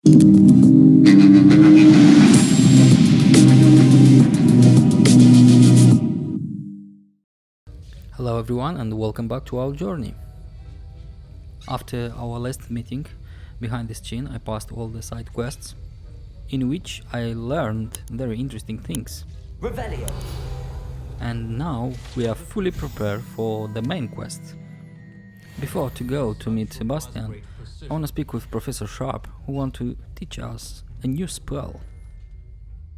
Hello everyone and welcome back to our journey. After our last meeting behind the scene, I passed all the side quests, in which I learned very interesting things. Revelio. And now we are fully prepared for the main quest. Before to go to meet Sebastian, I want to speak with Professor Sharp, who want to teach us a new spell.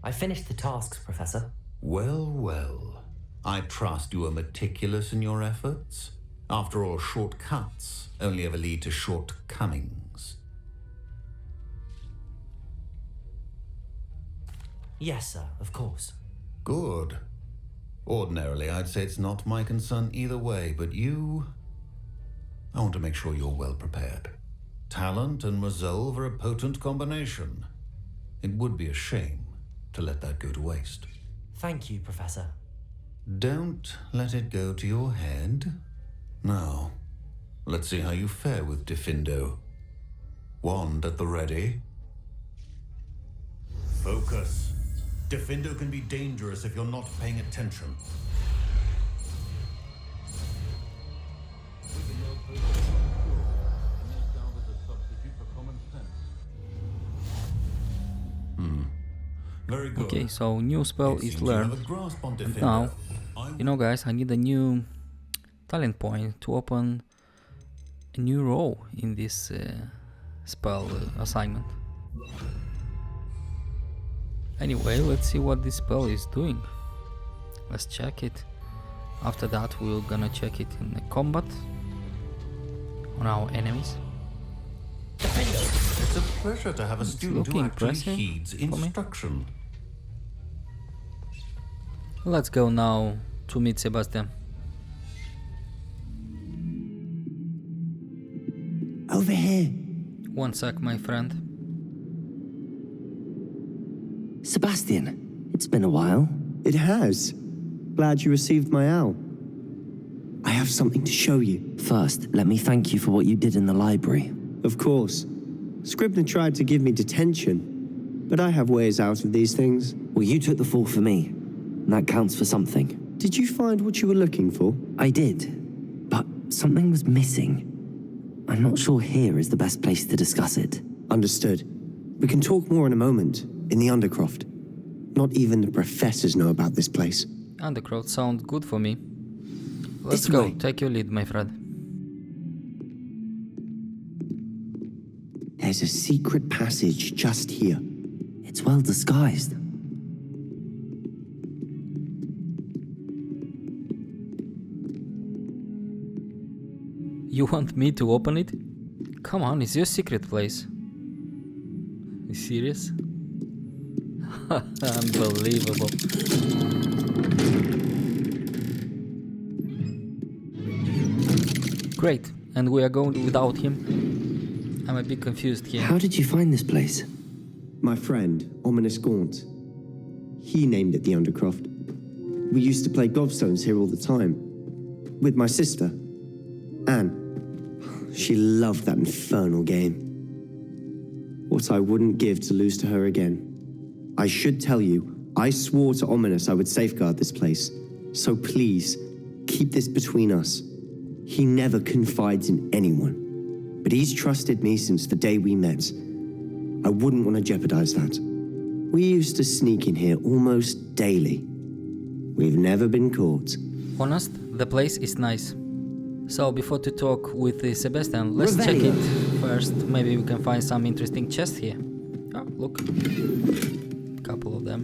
I finished the tasks, Professor. Well, well. I trust you are meticulous in your efforts. After all, shortcuts only ever lead to shortcomings. Yes, sir, of course. Good. Ordinarily, I'd say it's not my concern either way, but I want to make sure you're well prepared. Talent and resolve are a potent combination. It would be a shame to let that go to waste. Thank you, Professor. Don't let it go to your head. Now, let's see how you fare with Diffindo. Wand at the ready. Focus. Diffindo can be dangerous if you're not paying attention. Very good. Okay, so new spell is learned. And now, you know guys, I need a new talent point to open a new row in this spell assignment. Anyway, let's see what this spell is doing. Let's check it. After that, we're gonna check it in the combat on our enemies. It's a pleasure to have a student who looking actually impressive heeds for me. instruction. Let's go now to meet Sebastian. Over here. One sec, my friend. Sebastian, it's been a while. It has. Glad you received my owl. I have something to show you. First, let me thank you for what you did in the library. Of course. Scribner tried to give me detention, but I have ways out of these things. Well, you took the fall for me. And that counts for something. Did you find what you were looking for? I did, but something was missing. I'm not sure here is the best place to discuss it. Understood. We can talk more in a moment, in the Undercroft. Not even the professors know about this place. Undercroft sounds good for me. Let's This go, way. take your lead, my friend. There's a secret passage just here. It's well disguised. You want me to open it? Come on, it's your secret place. You serious? Unbelievable. Great, and we are going without him? I'm a bit confused here. How did you find this place? My friend, Ominous Gaunt. He named it the Undercroft. We used to play gobstones here all the time. With my sister, Anne. She loved that infernal game. What I wouldn't give to lose to her again. I should tell you, I swore to Ominous I would safeguard this place. So please, keep this between us. He never confides in anyone. But he's trusted me since the day we met. I wouldn't want to jeopardize that. We used to sneak in here almost daily. We've never been caught. Honest, the place is nice. So before to talk with Sebastian, let's check it first. Maybe we can find some interesting chests here. Oh, look. Couple of them.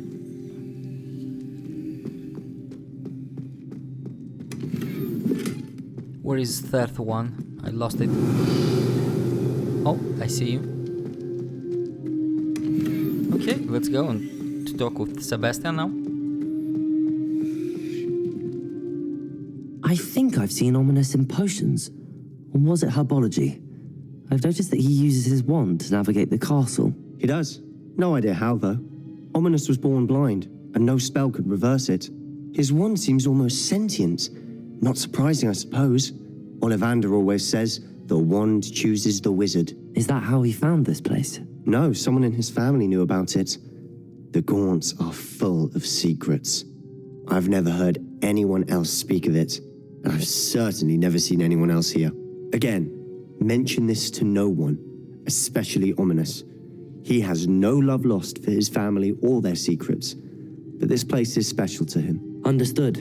Where is third one? I lost it. Oh, I see you. Okay, let's go on to talk with Sebastian now. I think I've seen Ominous in potions. Or was it herbology? I've noticed that he uses his wand to navigate the castle. He does. No idea how, though. Ominous was born blind, and no spell could reverse it. His wand seems almost sentient. Not surprising, I suppose. Ollivander always says, the wand chooses the wizard. Is that how he found this place? No, someone in his family knew about it. The Gaunts are full of secrets. I've never heard anyone else speak of it, and I've certainly never seen anyone else here. Again, mention this to no one, especially Ominous. He has no love lost for his family or their secrets, but this place is special to him. Understood.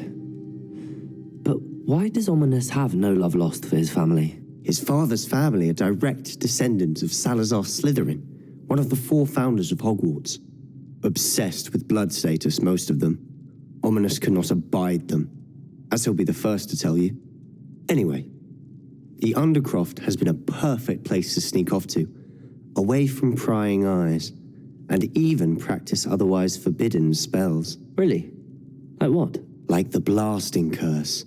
But why does Ominous have no love lost for his family? His father's family are direct descendants of Salazar Slytherin, one of the 4 founders of Hogwarts. Obsessed with blood status, most of them. Ominous cannot abide them, as he'll be the first to tell you. Anyway, the Undercroft has been a perfect place to sneak off to, away from prying eyes, and even practice otherwise forbidden spells. Really? Like what? Like the blasting curse.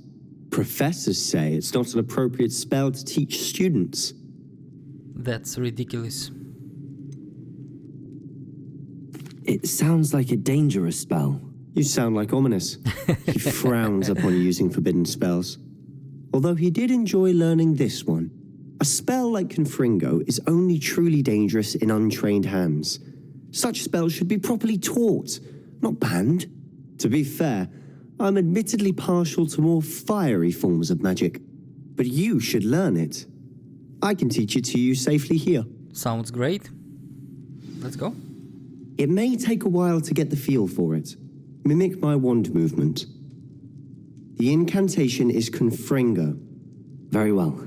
Professors say it's not an appropriate spell to teach students. That's ridiculous. It sounds like a dangerous spell. You sound like Ominous. He frowns upon using forbidden spells. Although he did enjoy learning this one. A spell like Confringo is only truly dangerous in untrained hands. Such spells should be properly taught, not banned. To be fair, I'm admittedly partial to more fiery forms of magic, but you should learn it. I can teach it to you safely here. Sounds great. Let's go. It may take a while to get the feel for it. Mimic my wand movement. The incantation is Confringo. Very well.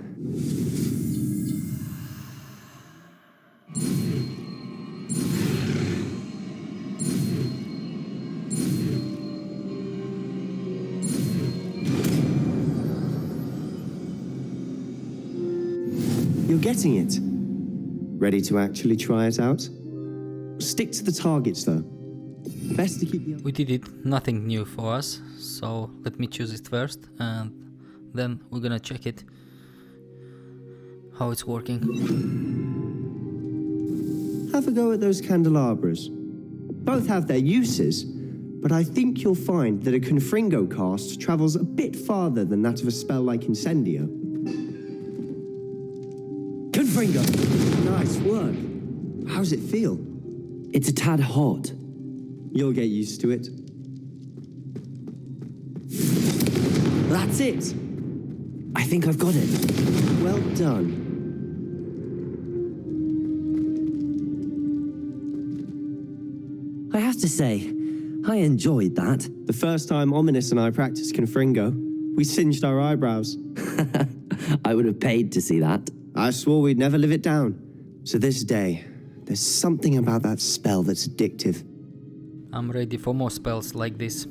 You're getting it. Ready to actually try it out? Stick to the targets, though. Best to keep the... We did it. Nothing new for us. So let me choose it first, and then we're gonna check it. How it's working. Have a go at those candelabras. Both have their uses, but I think you'll find that a Confringo cast travels a bit farther than that of a spell like Incendio. Confringo! Nice work. How's it feel? It's a tad hot. You'll get used to it. That's it! I think I've got it. Well done. I have to say, I enjoyed that. The first time Ominous and I practiced Confringo, we singed our eyebrows. I would have paid to see that. I swore we'd never live it down. So this day, there's something about that spell that's addictive. I'm ready for more spells like this.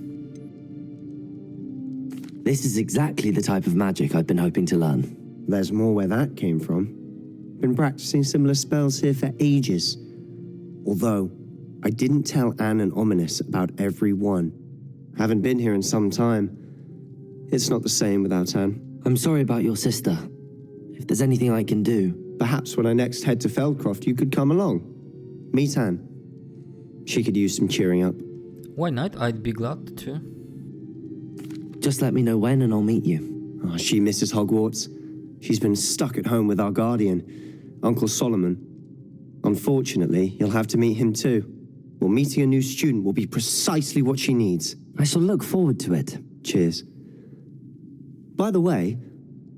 This is exactly the type of magic I've been hoping to learn. There's more where that came from. Been practicing similar spells here for ages. Although, I didn't tell Anne and Ominous about every one. Haven't been here in some time. It's not the same without Anne. I'm sorry about your sister. If there's anything I can do... Perhaps when I next head to Feldcroft, you could come along. Meet Anne. She could use some cheering up. Why not? I'd be glad to. Just let me know when and I'll meet you. Oh, she misses Hogwarts. She's been stuck at home with our guardian, Uncle Solomon. Unfortunately, you'll have to meet him too. Well, meeting a new student will be precisely what she needs. I shall look forward to it. Cheers. By the way,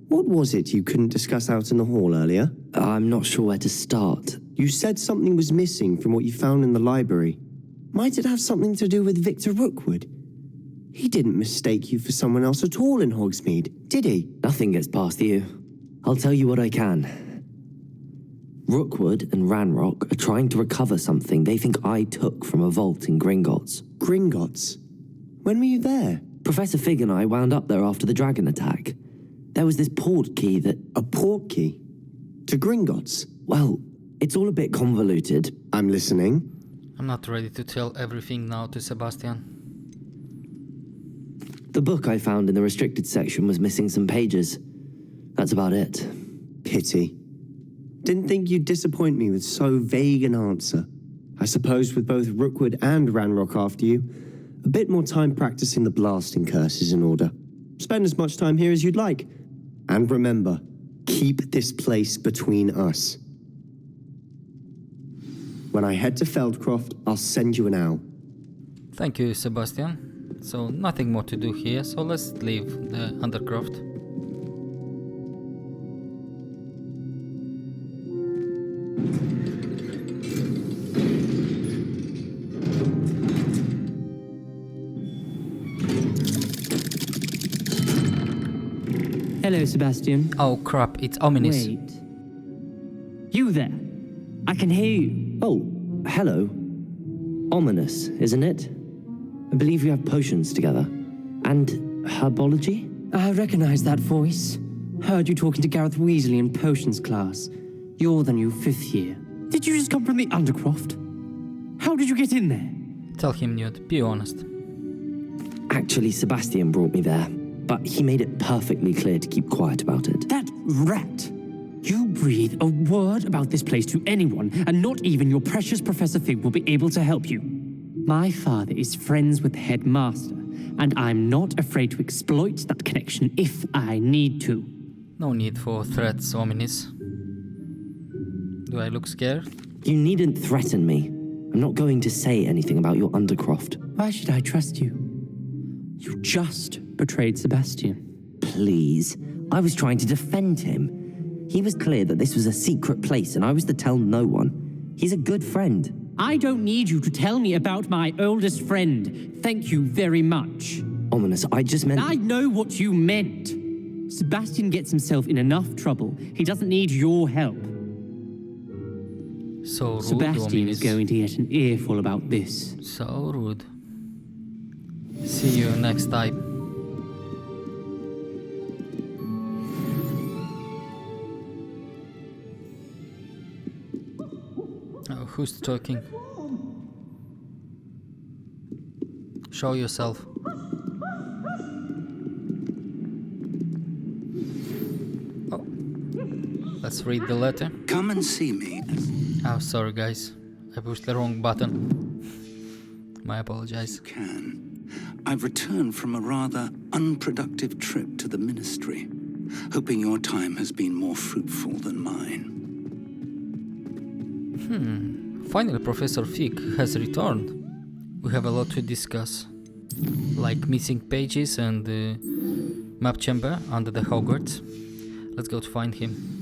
what was it you couldn't discuss out in the hall earlier? I'm not sure where to start. You said something was missing from what you found in the library. Might it have something to do with Victor Rookwood? He didn't mistake you for someone else at all in Hogsmeade, did he? Nothing gets past you. I'll tell you what I can. Rookwood and Ranrock are trying to recover something they think I took from a vault in Gringotts. Gringotts? When were you there? Professor Fig and I wound up there after the dragon attack. There was this port key that... A port key? To Gringotts? Well, it's all a bit convoluted. I'm listening. I'm not ready to tell everything now to Sebastian. The book I found in the restricted section was missing some pages. That's about it. Pity. Didn't think you'd disappoint me with so vague an answer. I suppose with both Rookwood and Ranrock after you, a bit more time practicing the blasting curse is in order. Spend as much time here as you'd like. And remember, keep this place between us. When I head to Feldcroft, I'll send you an owl. Thank you, Sebastian. So nothing more to do here, so let's leave the Undercroft. Hello, Sebastian. Oh crap, it's ominous. Wait. You there? I can hear you. Oh, hello. Ominous, isn't it? I believe you have potions together. And herbology? I recognize that voice. Heard you talking to Gareth Weasley in potions class. You're the new 5th year. Did you just come from the Undercroft? How did you get in there? Tell him, Newt, be honest. Actually, Sebastian brought me there, but he made it perfectly clear to keep quiet about it. That rat! You breathe a word about this place to anyone, and not even your precious Professor Fig will be able to help you. My father is friends with the headmaster, and I'm not afraid to exploit that connection if I need to. No need for threats, ominous. Do I look scared? You needn't threaten me. I'm not going to say anything about your Undercroft. Why should I trust you? You just betrayed Sebastian. Please. I was trying to defend him. He was clear that this was a secret place and I was to tell no one. He's a good friend. I don't need you to tell me about my oldest friend. Thank you very much. Ominous, I just meant... I know what you meant. Sebastian gets himself in enough trouble. He doesn't need your help. So rude, Sebastian ominous. is going to get an earful about this. So rude. See you next time. Oh, who's talking? Show yourself. Oh, let's read the letter. Come and see me. Oh, sorry guys, I pushed the wrong button. My apologies. Can. I've returned from a rather unproductive trip to the Ministry, hoping your time has been more fruitful than mine. Finally, Professor Fig has returned. We have a lot to discuss, like missing pages and the map chamber under the Hogwarts. Let's go to find him.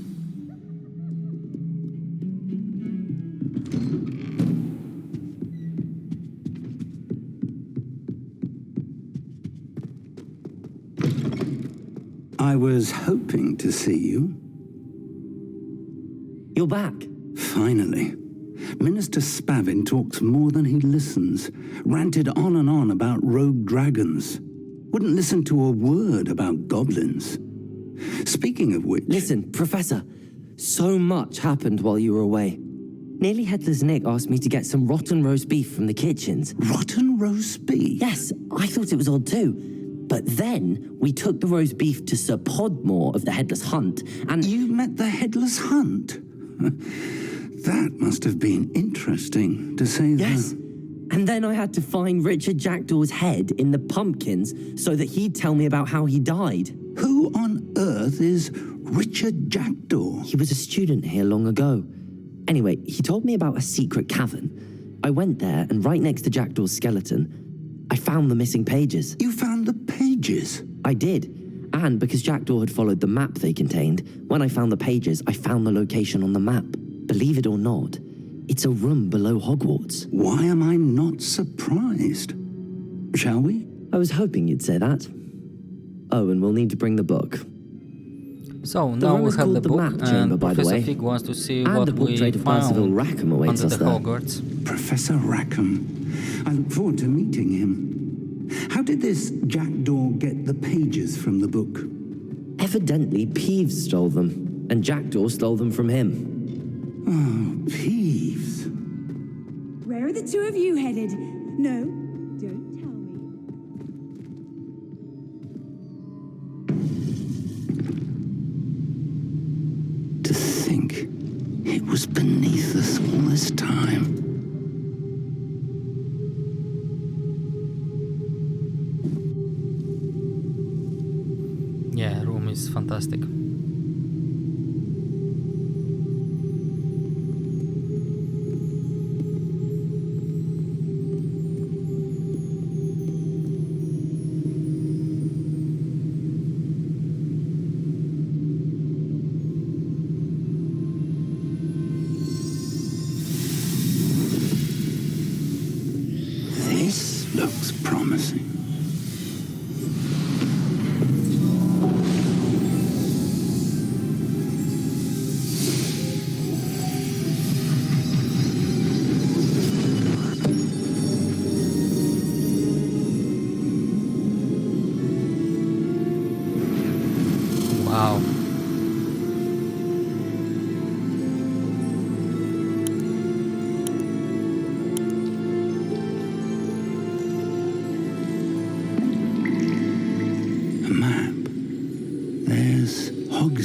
I was hoping to see you. You're back. Finally. Minister Spavin talks more than he listens, ranted on and on about rogue dragons, wouldn't listen to a word about goblins. Speaking of which... Listen, Professor, so much happened while you were away. Nearly Headless Nick asked me to get some rotten roast beef from the kitchens. Rotten roast beef? Yes, I thought it was odd too. But then we took the roast beef to Sir Podmore of the Headless Hunt, and... You met the Headless Hunt? That must have been interesting, to say the... Yes. And then I had to find Richard Jackdaw's head in the pumpkins so that he'd tell me about how he died. Who on earth is Richard Jackdaw? He was a student here long ago. Anyway, he told me about a secret cavern. I went there, and right next to Jackdaw's skeleton, I found the missing pages. You found the pages? I did. And because Jackdaw had followed the map they contained, when I found the pages, I found the location on the map. Believe it or not, it's a room below Hogwarts. Why am I not surprised? Shall we? I was hoping you'd say that. Oh, and we'll need to bring the book. So The now room we is have called the the book, Map Chamber, and by the Professor way. Fig wants to see And what the we portrait of Percival found Rackham awaits under us the there. Hogwarts. Professor Rackham. I look forward to meeting him. How did this Jackdaw get the pages from the book? Evidently, Peeves stole them, and Jackdaw stole them from him. Oh, Peeves. Where are the two of you headed? No, don't tell me. To think it was beneath us all this time. Yeah, room is fantastic.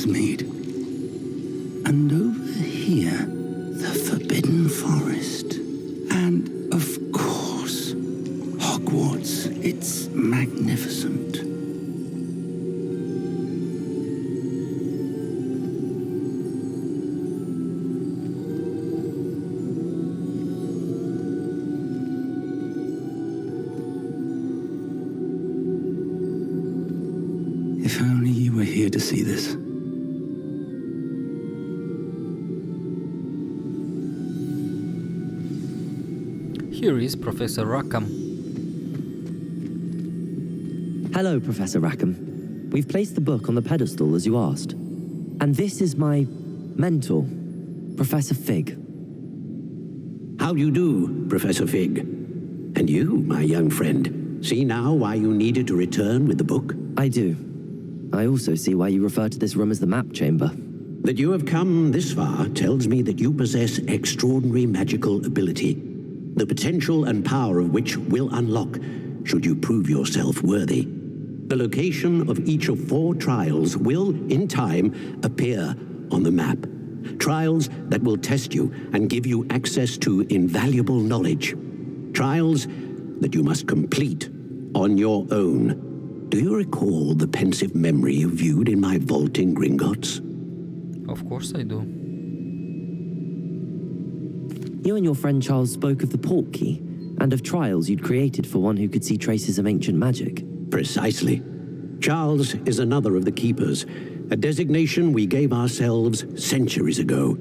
Hogsmeade. And over here, the Forbidden Forest. And, of course, Hogwarts. It's magnificent. If only you were here to see this. Here is Professor Rackham. Hello, Professor Rackham. We've placed the book on the pedestal as you asked. And this is my mentor, Professor Fig. How do you do, Professor Fig? And you, my young friend, see now why you needed to return with the book? I do. I also see why you refer to this room as the map chamber. That you have come this far tells me that you possess extraordinary magical ability, the potential and power of which will unlock should you prove yourself worthy. The location of each of 4 trials will, in time, appear on the map. Trials that will test you and give you access to invaluable knowledge. Trials that you must complete on your own. Do you recall the pensive memory you viewed in my vault in Gringotts? Of course I do. You and your friend Charles spoke of the port key and of trials you'd created for one who could see traces of ancient magic. Precisely. Charles is another of the Keepers, a designation we gave ourselves centuries ago,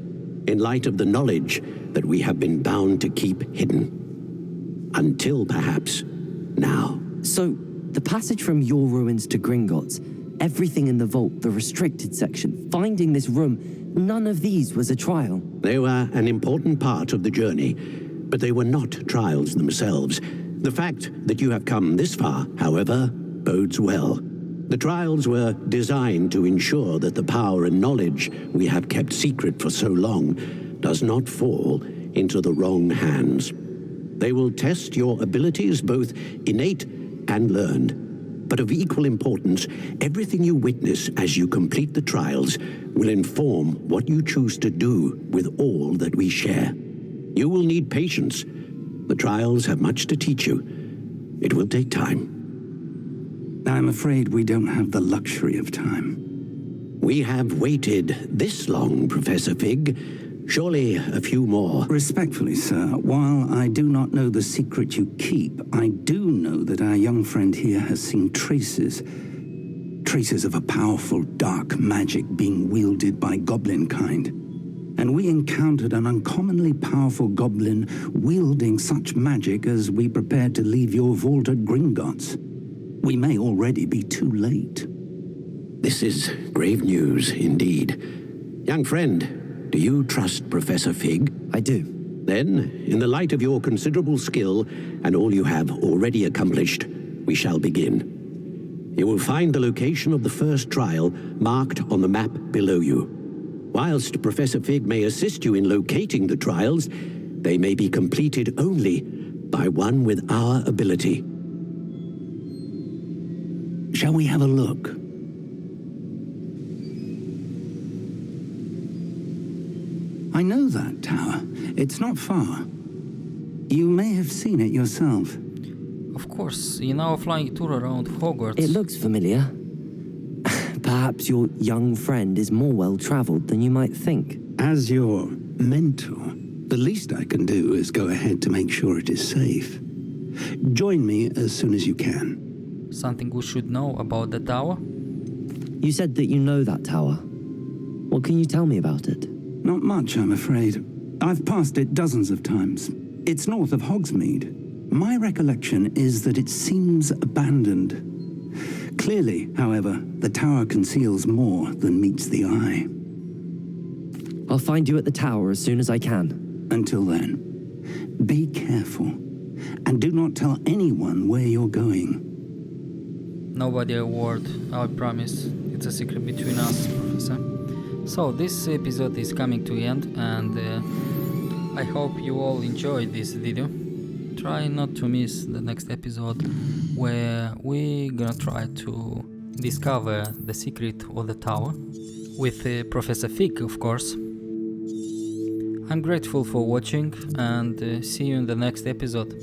in light of the knowledge that we have been bound to keep hidden. Until perhaps now. So, the passage from your ruins to Gringotts, everything in the vault, the restricted section, finding this room, none of these was a trial. They were an important part of the journey, but they were not trials themselves. The fact that you have come this far, however, bodes well. The trials were designed to ensure that the power and knowledge we have kept secret for so long does not fall into the wrong hands. They will test your abilities, both innate and learned. But of equal importance, everything you witness as you complete the trials will inform what you choose to do with all that we share. You will need patience. The trials have much to teach you. It will take time. I'm afraid we don't have the luxury of time. We have waited this long, Professor Fig. Surely a few more. Respectfully, sir, while I do not know the secret you keep, I do know that our young friend here has seen traces of a powerful dark magic being wielded by goblin kind. And we encountered an uncommonly powerful goblin wielding such magic as we prepared to leave your vault at Gringotts. We may already be too late. This is grave news indeed. Young friend, do you trust Professor Fig? I do. Then, in the light of your considerable skill and all you have already accomplished, we shall begin. You will find the location of the first trial marked on the map below you. Whilst Professor Fig may assist you in locating the trials, they may be completed only by one with our ability. Shall we have a look? I know that tower. It's not far. You may have seen it yourself. Of course, in our flying tour around Hogwarts. It looks familiar. Perhaps your young friend is more well-traveled than you might think. As your mentor, the least I can do is go ahead to make sure it is safe. Join me as soon as you can. Something we should know about the tower? You said that you know that tower. What can you tell me about it? Not much, I'm afraid. I've passed it dozens of times. It's north of Hogsmeade. My recollection is that it seems abandoned. Clearly, however, the tower conceals more than meets the eye. I'll find you at the tower as soon as I can. Until then, be careful, and do not tell anyone where you're going. Nobody a word, I promise. It's a secret between us, Professor. So this episode is coming to the end, and I hope you all enjoyed this video. Try not to miss the next episode, where we're gonna try to discover the secret of the tower. with Professor Fig, of course. I'm grateful for watching, and see you in the next episode.